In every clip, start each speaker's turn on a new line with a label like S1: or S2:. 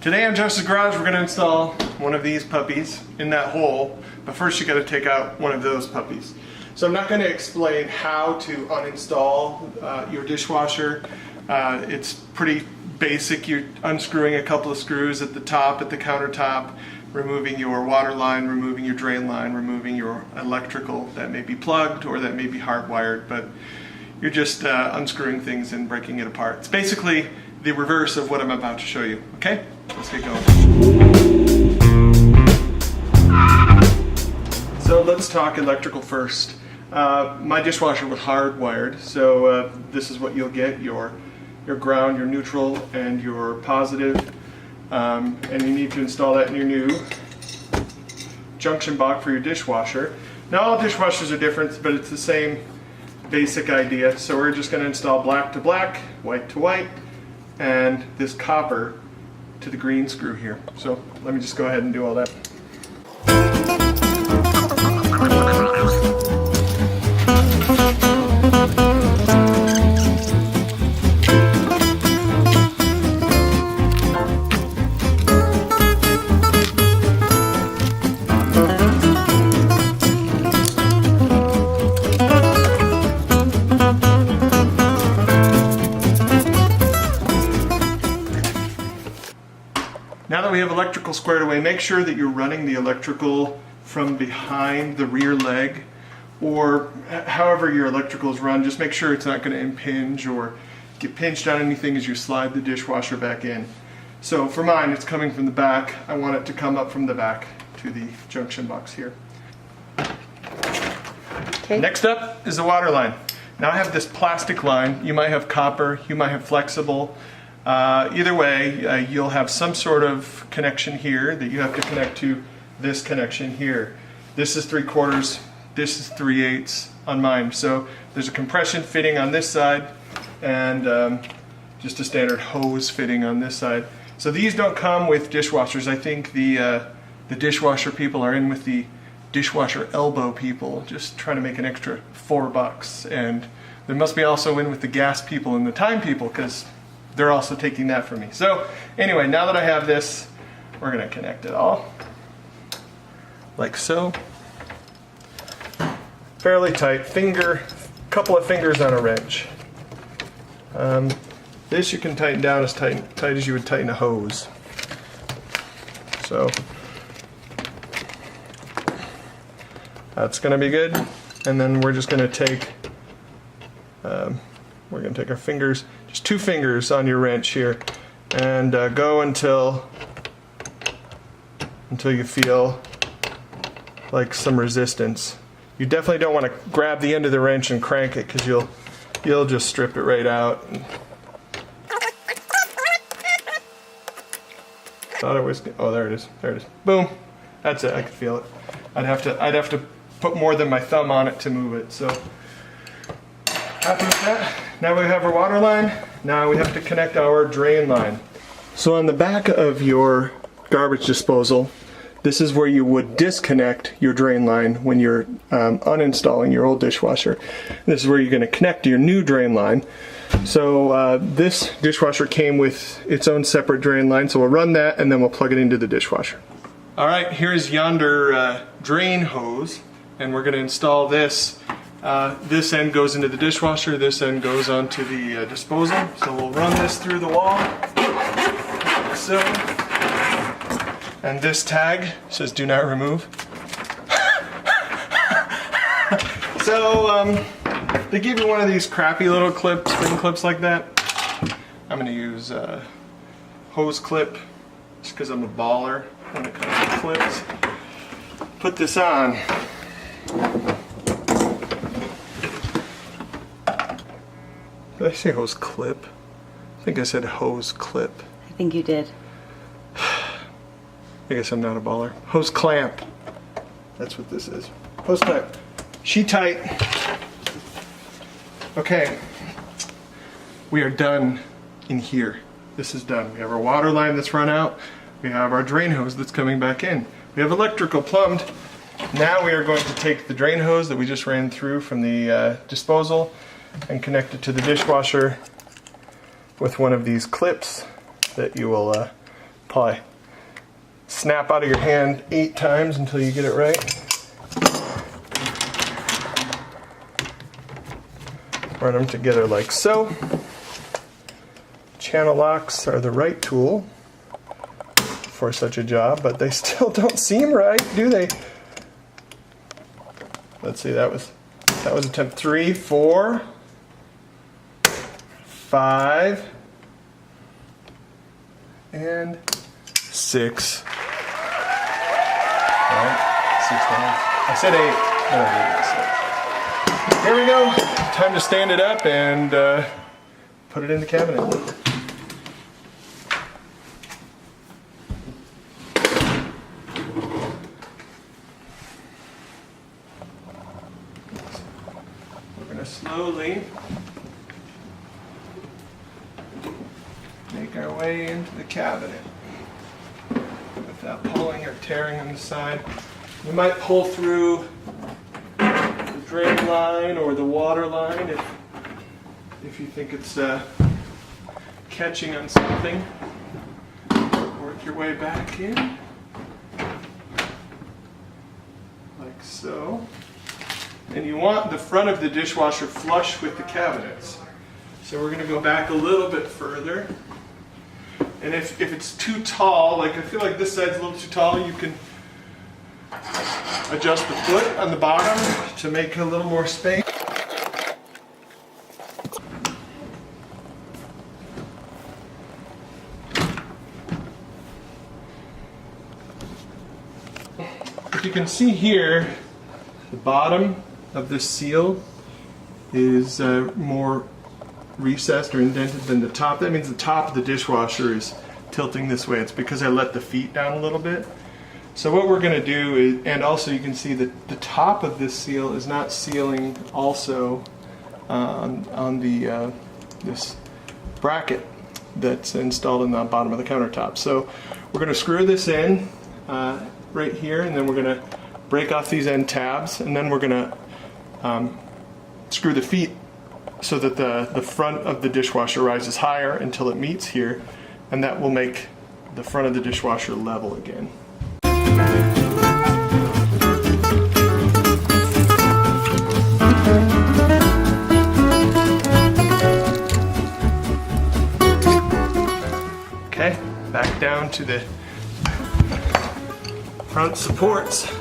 S1: Today on Josh's Garage we're going to install one of these puppies in that hole, but first you got to take out one of those puppies. So I'm not going to explain how to uninstall your dishwasher. It's pretty basic. You're unscrewing a couple of screws at the top, at the countertop, removing your water line, removing your drain line, removing your electrical that may be plugged or that may be hardwired, but you're just unscrewing things and breaking it apart. It's basically the reverse of what I'm about to show you. Okay, let's get going. So let's talk electrical first. My dishwasher was hardwired, so this is what you'll get: your ground, your neutral, and your positive. And you need to install that in your new junction box for your dishwasher. Now all dishwashers are different, but it's the same basic idea. So we're just going to install black to black, white to white, and this copper to the green screw here. So let me just go ahead and do all that. Now that we have electrical squared away, make sure that you're running the electrical from behind the rear leg, or however your electrical is run. Just make sure it's not going to impinge or get pinched on anything as you slide the dishwasher back in. So for mine, it's coming from the back. I want it to come up from the back to the junction box here. Okay. Next up is the water line. Now I have this plastic line. You might have copper, you might have flexible. Either way, you'll have some sort of connection here that you have to connect to this connection here. This is 3/4, this is 3/8 on mine. So there's a compression fitting on this side and just a standard hose fitting on this side. So these don't come with dishwashers. I think the dishwasher people are in with the dishwasher elbow people, just trying to make an extra $4. And there must be also in with the gas people and the time people, because they're also taking that from me. So anyway, now that I have this, we're going to connect it all like so. Fairly tight, couple of fingers on a wrench. This you can tighten down as tight as you would tighten a hose. So that's going to be good. And then we're just going to take our fingers, just 2 fingers on your wrench here, and go until you feel like some resistance. You definitely don't want to grab the end of the wrench and crank it, because you'll just strip it right out. Thought it was, oh, there it is. Boom. That's it. I can feel it. I'd have to put more than my thumb on it to move it. So happy with that. Now we have our water line. Now we have to connect our drain line. So on the back of your garbage disposal, this is where you would disconnect your drain line when you're uninstalling your old dishwasher. This is where you're going to connect your new drain line. So this dishwasher came with its own separate drain line, so we'll run that and then we'll plug it into the dishwasher. Alright, here's yonder drain hose, and we're going to install this. This end goes into the dishwasher, this end goes onto the disposal. So we'll run this through the wall, like so. And this tag says "Do not remove." So they give you one of these crappy little clips, spring clips like that. I'm going to use a hose clip just because I'm a baller when it comes to clips. Put this on. Did I say hose clip? I think I said hose clip.
S2: I think you did.
S1: I guess I'm not a baller. Hose clamp. That's what this is. Hose clamp. Sheet tight. Okay. We are done in here. This is done. We have our water line that's run out. We have our drain hose that's coming back in. We have electrical plumbed. Now we are going to take the drain hose that we just ran through from the disposal and connect it to the dishwasher with one of these clips that you will Probably snap out of your hand 8 times until you get it right. Run them together like so. Channel locks are the right tool for such a job, but they still don't seem right, do they? Let's see, that was attempt 3, 4, 5, and 6. All right, 6 times. I said 8, but I didn't. Here we go. Time to stand it up and put it in the cabinet. We're going to slowly make our way into the cabinet without pulling or tearing on the side. You might pull through the drain line or the water line if you think it's catching on something. Work your way back in, like so. And you want the front of the dishwasher flush with the cabinets. So we're going to go back a little bit further. And if it's too tall, like I feel like this side's a little too tall, you can adjust the foot on the bottom to make a little more space. If you can see here, the bottom of this seal is more recessed or indented than the top. That means the top of the dishwasher is tilting this way. It's because I let the feet down a little bit. So what we're going to do is, and also you can see that the top of this seal is not sealing also on the this bracket that's installed in the bottom of the countertop. So we're going to screw this in right here, and then we're going to break off these end tabs, and then we're going to screw the feet so that the front of the dishwasher rises higher until it meets here, and that will make the front of the dishwasher level again. Okay, back down to the front supports.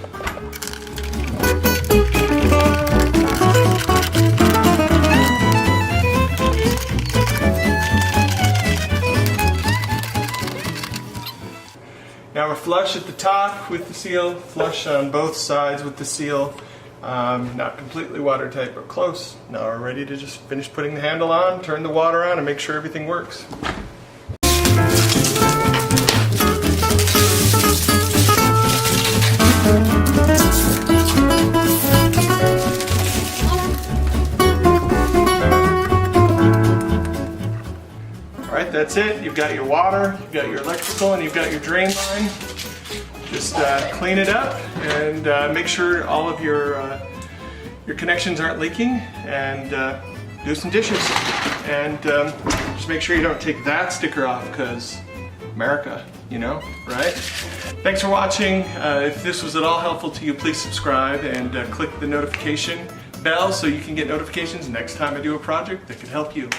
S1: Now we're flush at the top with the seal, flush on both sides with the seal. Not completely watertight, but close. Now we're ready to just finish putting the handle on, turn the water on, and make sure everything works. Alright, that's it. You've got your water, you've got your electrical, and you've got your drain line. Just clean it up and make sure all of your connections aren't leaking, and do some dishes. And just make sure you don't take that sticker off, because America, you know, right? Thanks for watching. If this was at all helpful to you, please subscribe and click the notification bell so you can get notifications next time I do a project that could help you.